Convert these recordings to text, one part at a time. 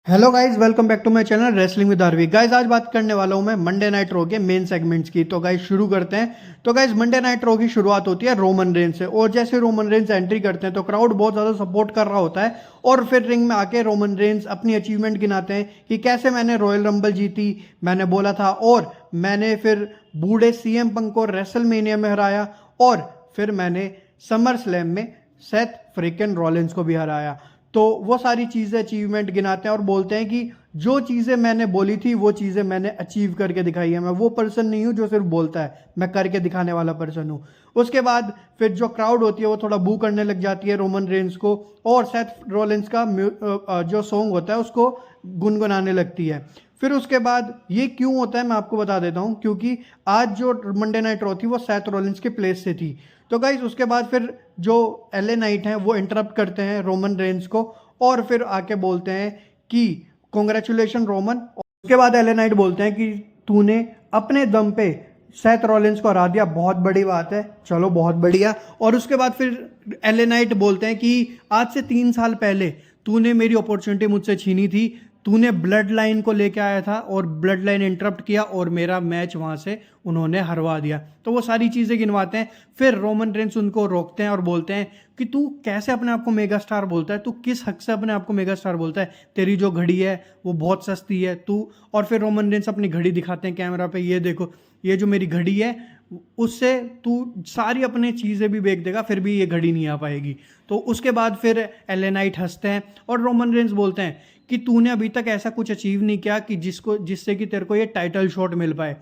Hello guys, welcome back to my channel wrestling with RV. Guys आज बात करने वाला हूं मैं मंडे नाइट रो के मेन सेगमेंट्स की। तो गाइज शुरू करते हैं। तो गाइज मंडे नाइट रो की शुरुआत होती है रोमन रेंज से, और जैसे रोमन रेंज एंट्री करते हैं तो क्राउड बहुत ज़्यादा सपोर्ट कर रहा होता है। और फिर रिंग में आके रोमन रेंज अपनी अचीवमेंट गिनाते हैं कि कैसे मैंने रॉयल रंबल जीती, मैंने बोला था, और मैंने फिर बूढ़े सीएम पंक को रेसलमेनिया में हराया, और फिर मैंने समर स्लैम में सेथ फ्रिकन रॉलिंस को भी हराया। तो वो सारी चीज़ें अचीवमेंट गिनाते हैं और बोलते हैं कि जो चीज़ें मैंने बोली थी वो चीज़ें मैंने अचीव करके दिखाई है। मैं वो पर्सन नहीं हूँ जो सिर्फ बोलता है, मैं करके दिखाने वाला पर्सन हूँ। उसके बाद फिर जो क्राउड होती है वो थोड़ा बू करने लग जाती है रोमन रेंज को, और सेथ रॉलिंस का जो सॉन्ग होता है उसको गुनगुनाने लगती है। फिर उसके बाद ये क्यों होता है मैं आपको बता देता हूँ, क्योंकि आज जो मंडे नाइट रॉ थी वो सेथ रॉलिंस के प्लेस से थी। तो गाइज उसके बाद फिर जो एलए नाइट हैं वो इंटरप्ट करते हैं रोमन रेंज को, और फिर आके बोलते हैं कि कॉन्ग्रेचुलेशन रोमन। उसके बाद एलए नाइट बोलते हैं कि तूने अपने दम पे सेथ रॉलिंस को हरा दिया, बहुत बड़ी बात है, चलो बहुत बढ़िया। और उसके बाद फिर एलए नाइट बोलते हैं कि आज से 3 साल पहले तूने मेरी अपॉर्चुनिटी मुझसे छीनी थी, तूने ब्लड लाइन को लेके आया था और ब्लड लाइन इंटरप्ट किया और मेरा मैच वहां से उन्होंने हरवा दिया। तो वो सारी चीज़ें गिनवाते हैं। फिर रोमन रेंस उनको रोकते हैं और बोलते हैं कि तू कैसे अपने आप को मेगा स्टार बोलता है, तू किस हक से अपने आप को मेगा स्टार बोलता है, तेरी जो घड़ी है वो बहुत सस्ती है तू। और फिर रोमन रेंस अपनी घड़ी दिखाते हैं कैमरा पे, ये देखो ये जो मेरी घड़ी है उससे तू सारी अपनी चीज़ें भी बेच देगा फिर भी ये घड़ी नहीं आ पाएगी। तो उसके बाद फिर एलए नाइट हंसते हैं और रोमन रेंस बोलते हैं कि तूने अभी तक ऐसा कुछ अचीव नहीं किया कि जिससे कि तेरे को ये टाइटल शॉट मिल पाए,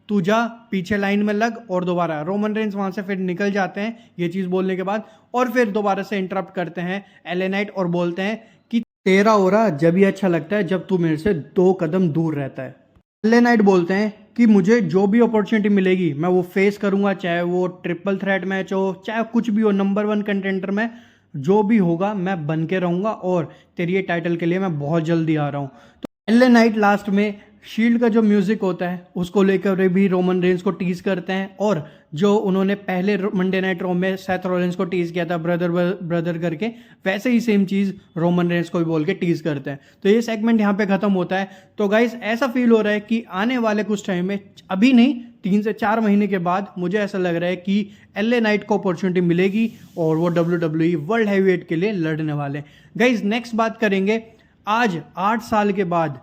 तू जा पीछे लाइन में लग और दोबारा। रोमन रेंस वहां से फिर निकल जाते हैं ये चीज़ बोलने के बाद, और फिर दोबारा से इंटरप्ट करते हैं एलए नाइट और बोलते हैं कि तेरा हो रहा जब ही अच्छा लगता है जब तू मेरे से 2 कदम दूर रहता है। एलए नाइट बोलते हैं कि मुझे जो भी अपॉर्चुनिटी मिलेगी मैं वो फेस करूंगा, चाहे वो ट्रिपल थ्रेट मैच हो, चाहे कुछ भी हो, नंबर 1 कंटेंडर में जो भी होगा मैं बन के रहूंगा, और तेरी ये टाइटल के लिए मैं बहुत जल्दी आ रहा हूँ। तो एलए नाइट लास्ट में शील्ड का जो म्यूजिक होता है उसको लेकर भी रोमन रेंस को टीज करते हैं, और जो उन्होंने पहले मंडे नाइट रॉ में सेथ रॉलिंस को टीज किया था ब्रदर ब्रदर करके, वैसे ही सेम चीज रोमन रेंस को भी बोल के टीज करते हैं। तो ये सेगमेंट यहाँ पे खत्म होता है। तो गाइस ऐसा फील हो रहा है कि आने वाले कुछ टाइम में, अभी नहीं 3 से 4 महीने के बाद, मुझे ऐसा लग रहा है कि एलए नाइट को अपॉर्चुनिटी मिलेगी और वो WWE वर्ल्ड हैवीवेट के लिए लड़ने वाले। गाइस नेक्स्ट बात करेंगे, आज 8 साल के बाद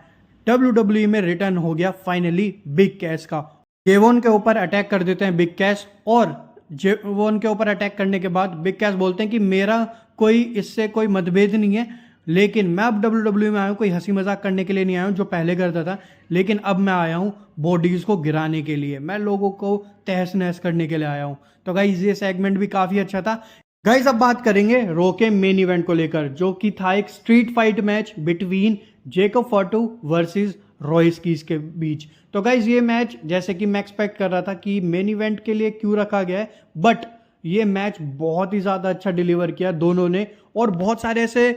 WWE में रिटर्न हो गया फाइनली बिग कैश का। जेवोन के ऊपर अटैक कर देते हैं बिग कैश, और जेवोन के ऊपर अटैक करने के बाद बिग कैश बोलते हैं कि मेरा कोई इससे कोई मतभेद नहीं है, लेकिन मैं अब WWE में आया हूँ कोई हंसी मजाक करने के लिए नहीं आया हूँ जो पहले करता था, लेकिन अब मैं आया हूँ बॉडीज को गिराने के लिए, मैं लोगों को तहस नहस करने के लिए आया हूँ। तो गाइज ये सेगमेंट भी काफी अच्छा था। गाइज अब बात करेंगे रो के मेन इवेंट को लेकर, जो कि था एक street fight match between Jacob Fatu versus Royce Keys के बीच। तो गाइज ये मैच, जैसे कि मैं एक्सपेक्ट कर रहा था कि मेन इवेंट के लिए क्यों रखा गया है, बट ये मैच बहुत ही ज़्यादा अच्छा डिलीवर किया दोनों ने, और बहुत सारे ऐसे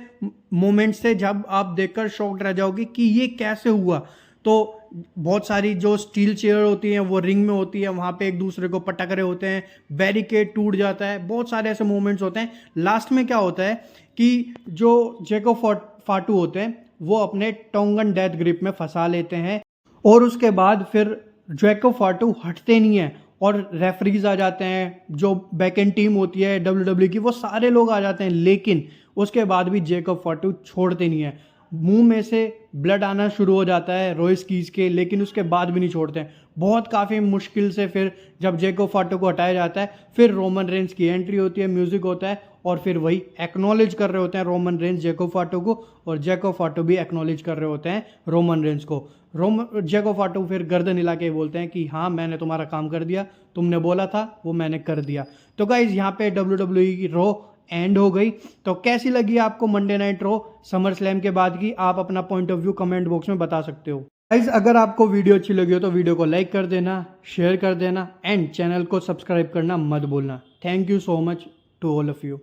मोमेंट्स थे जब आप देखकर शॉक्ड रह जाओगे कि ये कैसे हुआ। तो बहुत सारी जो स्टील चेयर होती हैं वो रिंग में होती है, वहाँ पे एक दूसरे को पटक रहे होते हैं, बैरिकेड टूट जाता है, बहुत सारे ऐसे मोमेंट्स होते हैं। लास्ट में क्या होता है कि जो जेकोब फाटू होते हैं वो अपने टोंगन डेथ ग्रिप में फंसा लेते हैं, और उसके बाद फिर जेकोब फाटू हटते नहीं हैं, और रेफरीज आ जाते हैं, जो बैक एंड टीम होती है WWE की, वो सारे लोग आ जाते हैं, लेकिन उसके बाद भी जेकोब फाटू छोड़ते नहीं है। मुंह में से ब्लड आना शुरू हो जाता है रॉयस कीज के, लेकिन उसके बाद भी नहीं छोड़ते हैं। बहुत काफ़ी मुश्किल से फिर जब जेकोब फाटू को हटाया जाता है, फिर रोमन रेंस की एंट्री होती है, म्यूजिक होता है, और फिर वही एक्नॉलेज कर रहे होते हैं रोमन रेंस जेकोब फाटू को, और जेकोब फाटू भी एक्नॉलेज कर रहे होते हैं रोमन रेंस को। जेकोब फाटू फिर गर्दन हिला के बोलते हैं कि हाँ मैंने तुम्हारा काम कर दिया, तुमने बोला था वो मैंने कर दिया। तो गाइज यहाँ पे WWE की रॉ एंड हो गई। तो कैसी लगी आपको Monday night raw summer slam के बाद की, आप अपना point of view comment box में बता सकते हो। गाइज अगर आपको वीडियो अच्छी लगी हो तो वीडियो को लाइक कर देना, शेयर कर देना, एंड चैनल को सब्सक्राइब करना मत भूलना। Thank you so much to all of you.